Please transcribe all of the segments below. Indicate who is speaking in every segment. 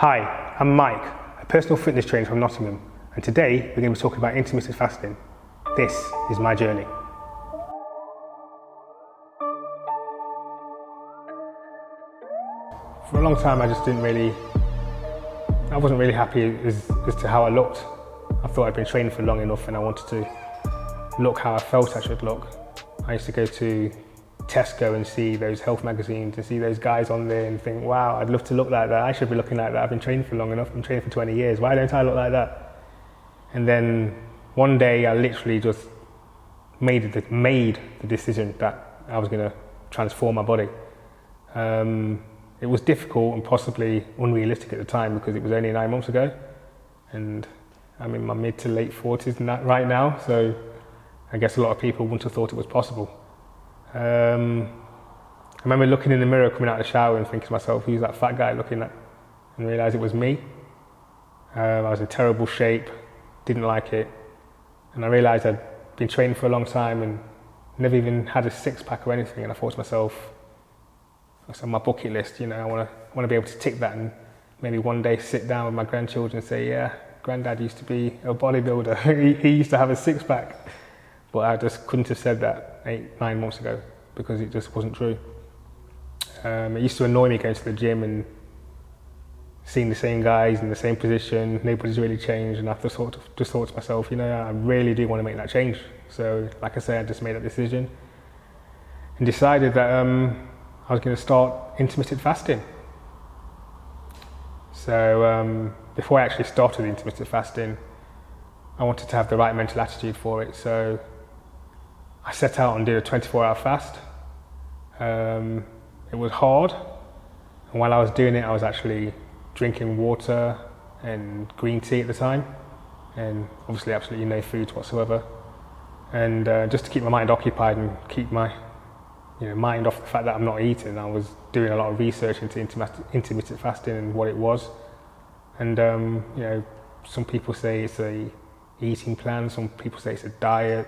Speaker 1: Hi, I'm Mike, a personal fitness trainer from Nottingham, and today we're going to be talking about intermittent fasting. This is my journey. For a long time I wasn't really happy as to how I looked. I thought I'd been training for long enough and I wanted to look how I felt I should look. I used to go to Tesco and see those health magazines and see those guys on there and think, wow, I'd love to look like that. I should be looking like that. I've been training for long enough. I've been training for 20 years. Why don't I look like that? And then one day I literally just made the decision that I was going to transform my body. It was difficult and possibly unrealistic at the time because it was only 9 months ago. And I'm in my mid to late 40s right now. So I guess a lot of people wouldn't have thought it was possible. I remember looking in the mirror coming out of the shower and thinking to myself, who's that fat guy looking at? And realised it was me. I was in terrible shape, didn't like it. And I realised I'd been training for a long time and never even had a six-pack or anything. And I thought to myself, it's on my bucket list, you know, I want to be able to tick that and maybe one day sit down with my grandchildren and say, yeah, Granddad used to be a bodybuilder. he used to have a six-pack. But I just couldn't have said that 8-9 months ago because it just wasn't true. It used to annoy me going to the gym and seeing the same guys in the same position, nobody's really changed, and I just thought to myself, you know, I really do want to make that change. So, like I say, I just made that decision and decided that I was going to start intermittent fasting. So, before I actually started intermittent fasting, I wanted to have the right mental attitude for it. So, I set out and did a 24-hour fast. It was hard, and while I was doing it, I was actually drinking water and green tea at the time, and obviously absolutely no foods whatsoever. And just to keep my mind occupied and keep my mind off the fact that I'm not eating, I was doing a lot of research into intermittent fasting and what it was. And some people say it's a eating plan, some people say it's a diet,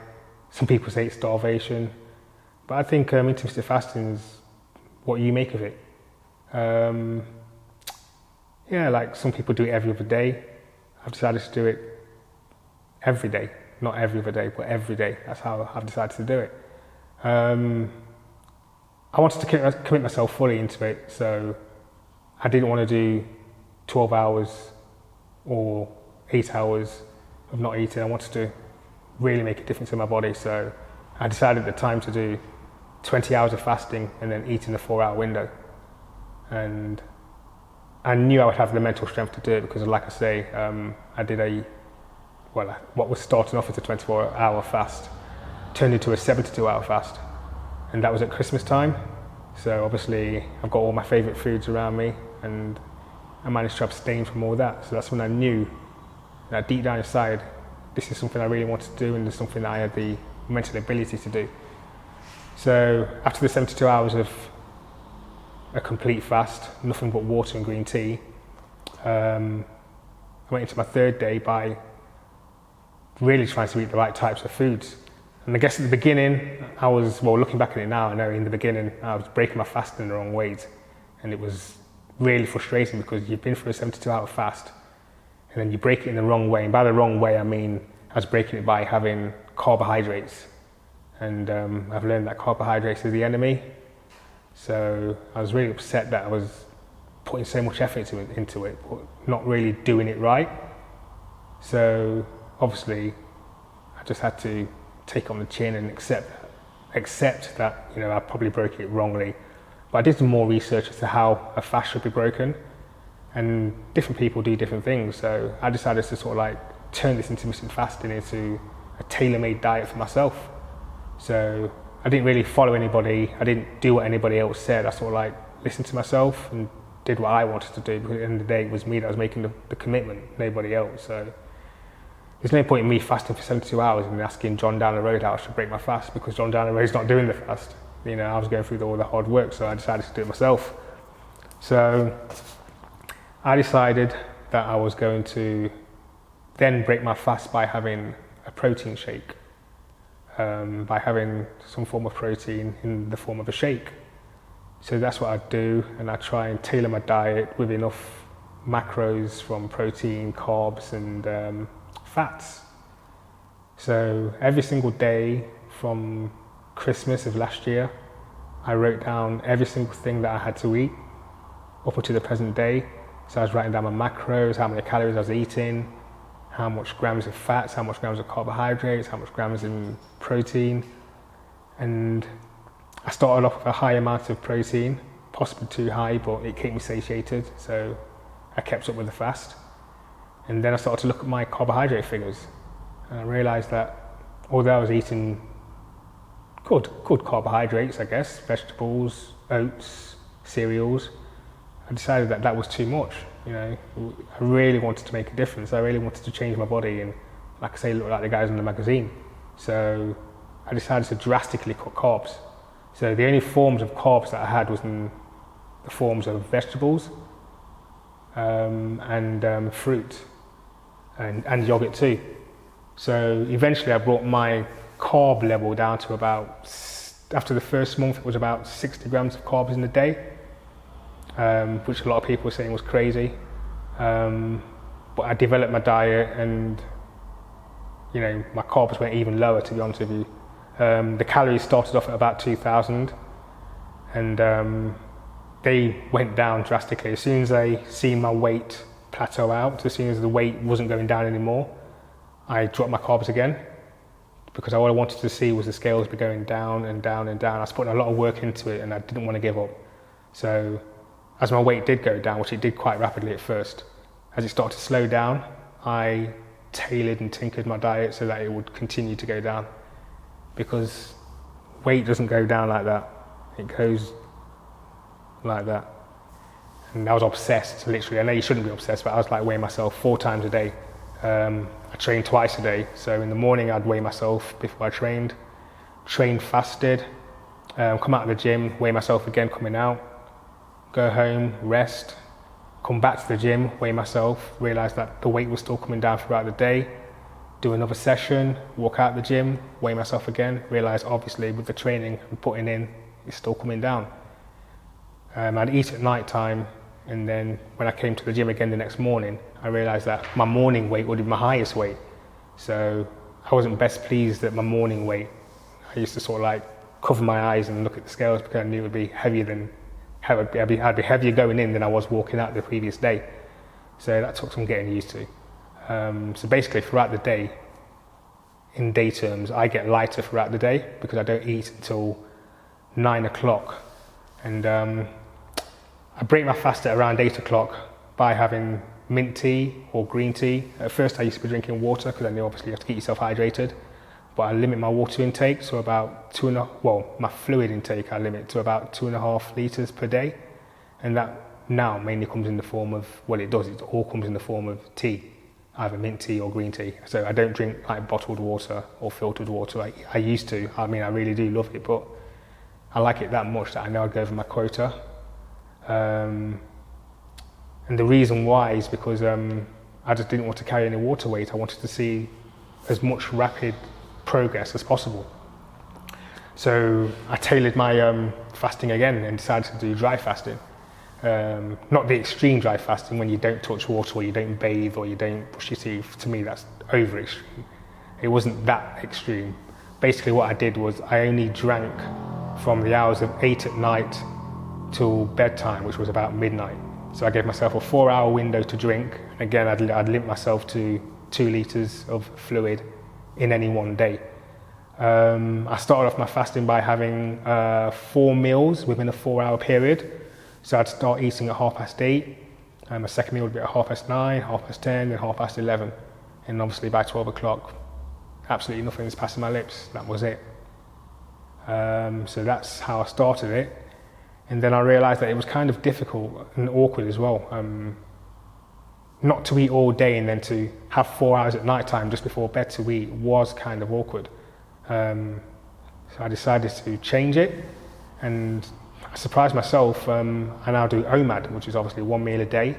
Speaker 1: some people say it's starvation, but I think intermittent fasting is what you make of it. Like some people do it every other day. I've decided to do it every day, not every other day, but every day. That's how I've decided to do it. I wanted to commit myself fully into it, so I didn't want to do 12 hours or 8 hours of not eating. I wanted to really make a difference in my body, so I decided at the time to do 20 hours of fasting and then eat in a 4-hour window. And I knew I would have the mental strength to do it because, like I say, I did what was starting off as a 24-hour fast turned into a 72-hour fast, and that was at Christmas time. So obviously I've got all my favourite foods around me and I managed to abstain from all that. So that's when I knew that deep down inside, this is something I really wanted to do and it's something that I had the mental ability to do. So after the 72 hours of a complete fast, nothing but water and green tea, I went into my third day by really trying to eat the right types of foods. And I guess at the beginning, looking back at it now, I know in the beginning I was breaking my fast in the wrong ways. And it was really frustrating because you've been through a 72-hour fast and then you break it in the wrong way. And by the wrong way, I mean I was breaking it by having carbohydrates. And I've learned that carbohydrates is the enemy. So I was really upset that I was putting so much effort into it, but not really doing it right. So obviously I just had to take on the chin and accept that I probably broke it wrongly. But I did some more research as to how a fast should be broken, and different people do different things. So I decided to sort of turn this intermittent fasting into a tailor-made diet for myself. So I didn't really follow anybody. I didn't do what anybody else said. I sort of listened to myself and did what I wanted to do, because at the end of the day it was me that was making the commitment, nobody else. So there's no point in me fasting for 72 hours and asking John down the road how I should break my fast, because John down the road's not doing the fast. I was going through all the hard work, so I decided to do it myself. So I decided that I was going to then break my fast by having a protein shake, by having some form of protein in the form of a shake. So that's what I do, and I try and tailor my diet with enough macros from protein, carbs, and fats. So every single day from Christmas of last year, I wrote down every single thing that I had to eat up until the present day. So I was writing down my macros, how many calories I was eating, how much grams of fats, how much grams of carbohydrates, how much grams in protein. And I started off with a high amount of protein, possibly too high, but it kept me satiated, so I kept up with the fast. And then I started to look at my carbohydrate figures, and I realised that although I was eating good carbohydrates, I guess, vegetables, oats, cereals, I decided that that was too much. I really wanted to make a difference. I really wanted to change my body and, like I say, look like the guys in the magazine. So I decided to drastically cut carbs. So the only forms of carbs that I had was in the forms of vegetables and fruit and yogurt too. So eventually I brought my carb level down to about, after the first month, it was about 60 grams of carbs in a day, which a lot of people were saying was crazy. But I developed my diet, and my carbs went even lower, to be honest with you. The calories started off at about 2,000, and they went down drastically. As soon as I seen my weight plateau out, as soon as the weight wasn't going down anymore, I dropped my carbs again, because all I wanted to see was the scales be going down and down and down. I was putting a lot of work into it, and I didn't want to give up. So as my weight did go down, which it did quite rapidly at first, as it started to slow down, I tailored and tinkered my diet so that it would continue to go down, because weight doesn't go down like that, it goes like that. And I was obsessed, literally. I know you shouldn't be obsessed, but I was like weighing myself 4 times a day. I trained twice a day, so in the morning I'd weigh myself before I trained fasted, come out of the gym, weigh myself again coming out, go home, rest, come back to the gym, weigh myself, realise that the weight was still coming down throughout the day, do another session, walk out the gym, weigh myself again, realise obviously with the training I'm putting in, it's still coming down. I'd eat at night time, and then when I came to the gym again the next morning, I realised that my morning weight would be my highest weight. So I wasn't best pleased at my morning weight. I used to sort of like cover my eyes and look at the scales, because I knew it would be heavier than, I'd be heavier going in than I was walking out the previous day. So that took some getting used to. So basically throughout the day, in day terms, I get lighter throughout the day because I don't eat until 9 o'clock. And I break my fast at around 8 o'clock by having mint tea or green tea. At first I used to be drinking water, because I knew obviously you have to keep yourself hydrated. But I limit my water intake to about my fluid intake I limit to about 2.5 litres per day. And that now mainly comes in the form of, it all comes in the form of tea, either mint tea or green tea. So I don't drink like bottled water or filtered water. I used to. I mean, I really do love it, but I like it that much that I know I'd go over my quota. And the reason why is because I just didn't want to carry any water weight. I wanted to see as much rapid progress as possible. So I tailored my fasting again and decided to do dry fasting. Not the extreme dry fasting when you don't touch water or you don't bathe or you don't brush your teeth. To me, that's over extreme. It wasn't that extreme. Basically what I did was I only drank from the hours of 8 at night till bedtime, which was about midnight. So I gave myself a 4-hour window to drink. Again, I'd limit myself to 2 litres of fluid in any one day. I started off my fasting by having 4 meals within a 4-hour period. So I'd start eating at 8:30. My second meal would be at 9:30, 10:30, and 11:30. And obviously by 12 o'clock, absolutely nothing was passing my lips. That was it. So that's how I started it. And then I realised that it was kind of difficult and awkward as well. Not to eat all day and then to have 4 hours at night time just before bed to eat was kind of awkward. So I decided to change it, and I surprised myself. I now do OMAD, which is obviously 1 meal a day,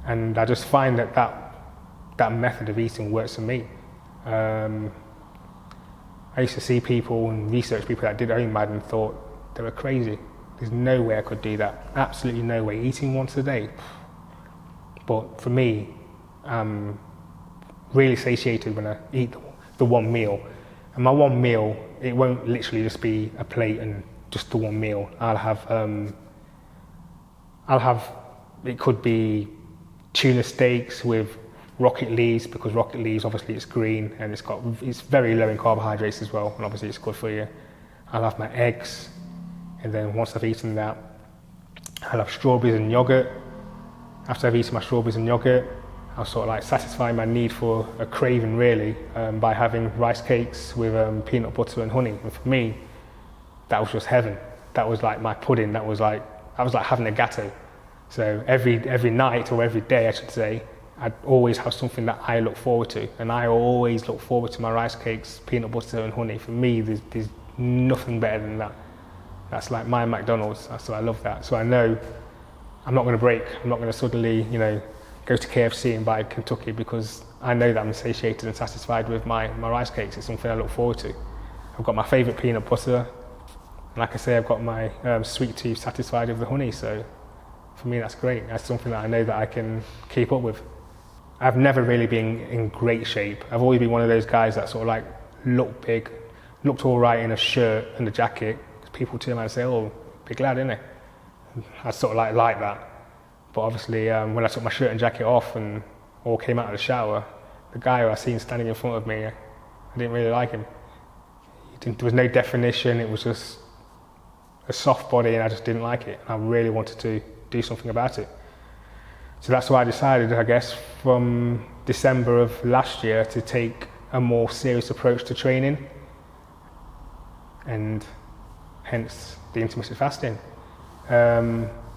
Speaker 1: and I just find that method of eating works for me. I used to see people and research people that did OMAD and thought they were crazy. There's no way I could do that. Absolutely no way. Eating once a day, But for me, I'm really satiated when I eat the one meal. And my one meal, it won't literally just be a plate and just the one meal. I'll have, it could be tuna steaks with rocket leaves, because rocket leaves, obviously it's green and it's very low in carbohydrates as well, and obviously it's good for you. I'll have my eggs, and then once I've eaten that, I'll have strawberries and yogurt. After I've eaten my strawberries and yogurt, I'll sort of like satisfy my need for a craving really, by having rice cakes with peanut butter and honey. And for me, that was just heaven. That was like my pudding. That was like having a gâteau. So every night, or every day I should say, I'd always have something that I look forward to. And I always look forward to my rice cakes, peanut butter and honey. For me, there's nothing better than that. That's like my McDonald's. So I love that. So I know I'm not going to break. I'm not going to suddenly, go to KFC and buy Kentucky, because I know that I'm satiated and satisfied with my rice cakes. It's something I look forward to. I've got my favourite peanut butter. And like I say, I've got my sweet tooth satisfied with the honey. So for me, that's great. That's something that I know that I can keep up with. I've never really been in great shape. I've always been one of those guys that sort of like looked big, looked all right in a shirt and a jacket. People turn around and say, "Oh, big lad, isn't it?" I sort of like that. But obviously, when I took my shirt and jacket off and all came out of the shower, the guy who I seen standing in front of me, I didn't really like him. There was no definition. It was just a soft body, and I just didn't like it. And I really wanted to do something about it. So that's why I decided, I guess, from December of last year to take a more serious approach to training, and hence the intermittent fasting.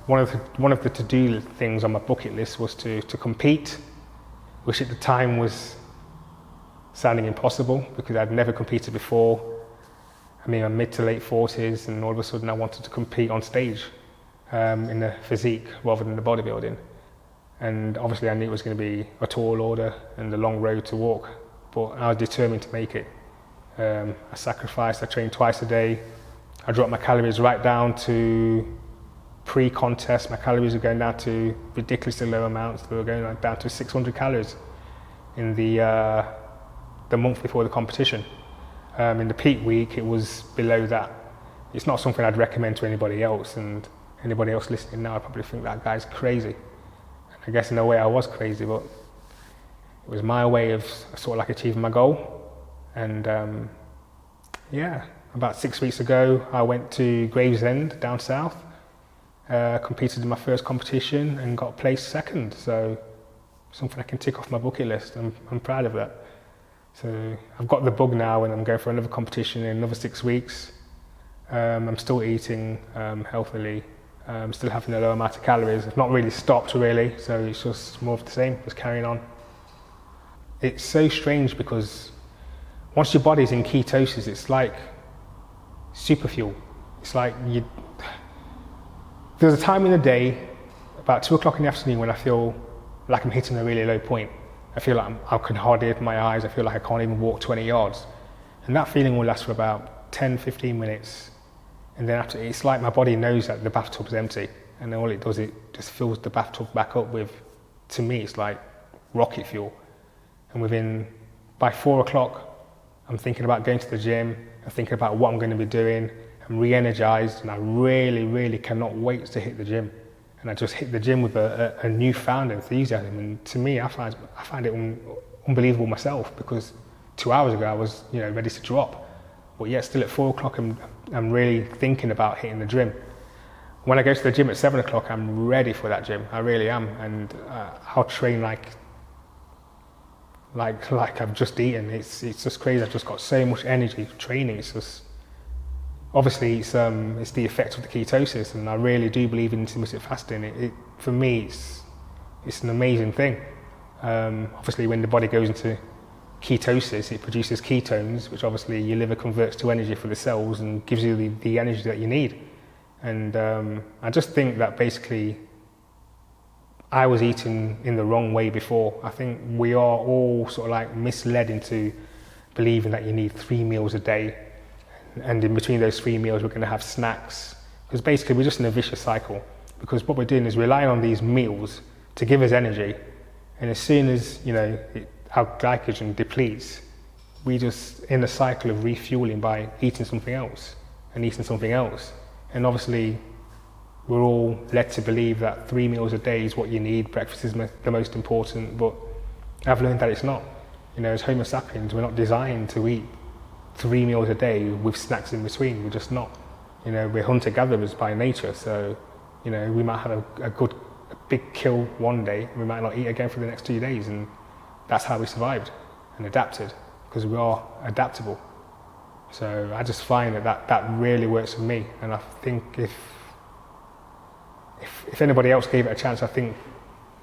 Speaker 1: One of the to-do things on my bucket list was to compete, which at the time was sounding impossible because I'd never competed before. I'm in my mid to late 40s, and all of a sudden I wanted to compete on stage in the physique rather than the bodybuilding. And obviously I knew it was going to be a tall order and a long road to walk, but I was determined to make it. I sacrificed, I trained twice a day. I dropped my calories right down to pre-contest. My calories were going down to ridiculously low amounts. They were going down to 600 calories in the month before the competition. In the peak week, it was below that. It's not something I'd recommend to anybody else, and anybody else listening now, I probably think that guy's crazy. I guess in a way I was crazy, but it was my way of sort of like achieving my goal. And about 6 weeks ago, I went to Gravesend down south, competed in my first competition and got placed second. So something I can tick off my bucket list. I'm proud of that. So I've got the bug now, and I'm going for another competition in another 6 weeks. I'm still eating healthily. Still having a low amount of calories. I've not really stopped really, so it's just more of the same, just carrying on. It's so strange because once your body's in ketosis, it's like super fuel. It's like there's a time in the day, about 2 o'clock in the afternoon, when I feel like I'm hitting a really low point. I feel like I can hardly open my eyes. I feel like I can't even walk 20 yards. And that feeling will last for about 10, 15 minutes. And then after, it's like my body knows that the bathtub's empty, and then all it does, it just fills the bathtub back up with, to me, it's like rocket fuel. And by 4 o'clock, I'm thinking about going to the gym, I'm thinking about what I'm going to be doing, I'm re-energized, and I really, really cannot wait to hit the gym. And I just hit the gym with a newfound enthusiasm, and to me, I find it unbelievable myself, because 2 hours ago I was ready to drop. But yet still at 4 o'clock I'm really thinking about hitting the gym. When I go to the gym at 7 o'clock, I'm ready for that gym. I really am, and I'll train like I've just eaten. It's just crazy. I've just got so much energy training. It's just, obviously it's the effect of the ketosis, and I really do believe in intermittent fasting. For me, it's an amazing thing. Obviously when the body goes into ketosis, it produces ketones, which obviously your liver converts to energy for the cells and gives you the energy that you need. And I just think that basically I was eating in the wrong way before. I think we are all sort of like misled into believing that you need 3 meals a day, and in between those 3 meals we're going to have snacks, because basically we're just in a vicious cycle, because what we're doing is relying on these meals to give us energy. And as soon as, our glycogen depletes, we just in a cycle of refueling by eating something else and eating something else. And obviously, we're all led to believe that 3 meals a day is what you need. Breakfast is the most important, but I've learned that it's not. As Homo sapiens, we're not designed to eat 3 meals a day with snacks in between. We're just not. We're hunter-gatherers by nature, so we might have a big kill one day, and we might not eat again for the next 2 days, and that's how we survived and adapted, because we are adaptable. So I just find that really works for me, and I think if anybody else gave it a chance, I think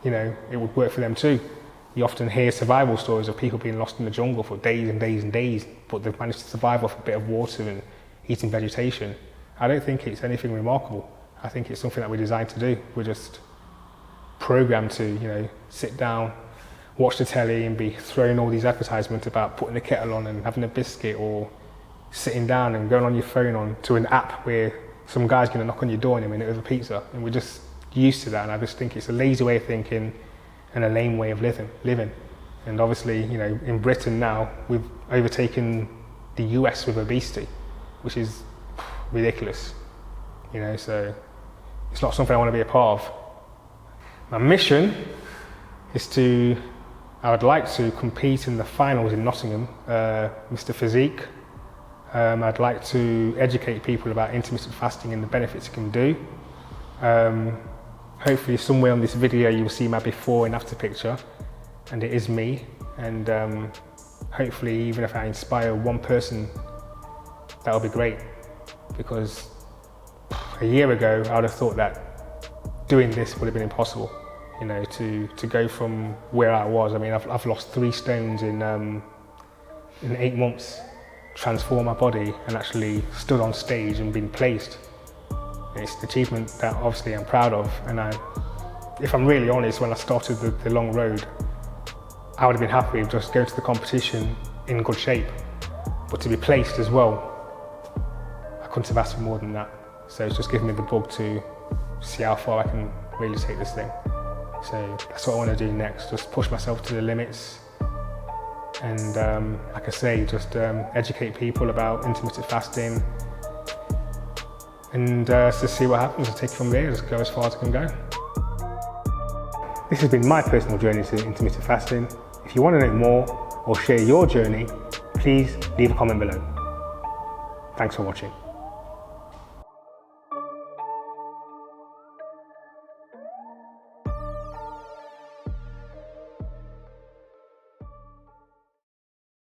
Speaker 1: it would work for them too. You often hear survival stories of people being lost in the jungle for days and days and days, but they've managed to survive off a bit of water and eating vegetation. I don't think it's anything remarkable. I think it's something that we're designed to do. We're just programmed to, sit down, watch the telly and be throwing all these advertisements about putting the kettle on and having a biscuit, or sitting down and going on your phone on to an app where some guy's going to knock on your door in a minute with a pizza. And we're just used to that. And I just think it's a lazy way of thinking and a lame way of living. And obviously, in Britain now, we've overtaken the US with obesity, which is ridiculous. So it's not something I want to be a part of. My mission is I would like to compete in the finals in Nottingham, Mr. Physique. I'd like to educate people about intermittent fasting and the benefits it can do. Hopefully somewhere on this video you'll see my before and after picture, and it is me. And hopefully even if I inspire one person, that'll be great. Because a year ago I would have thought that doing this would have been impossible. To go from where I was. I mean, I've lost 3 stones in 8 months, transformed my body, and actually stood on stage and been placed. And it's an achievement that obviously I'm proud of. And if I'm really honest, when I started the long road, I would have been happy with just going to the competition in good shape. But to be placed as well, I couldn't have asked for more than that. So it's just given me the bug to see how far I can really take this thing. So that's what I want to do next, just push myself to the limits, and like I say, just educate people about intermittent fasting, and to see what happens, and take it from there, just go as far as I can go. This has been my personal journey to intermittent fasting. If you want to know more or share your journey, please leave a comment below. Thanks for watching.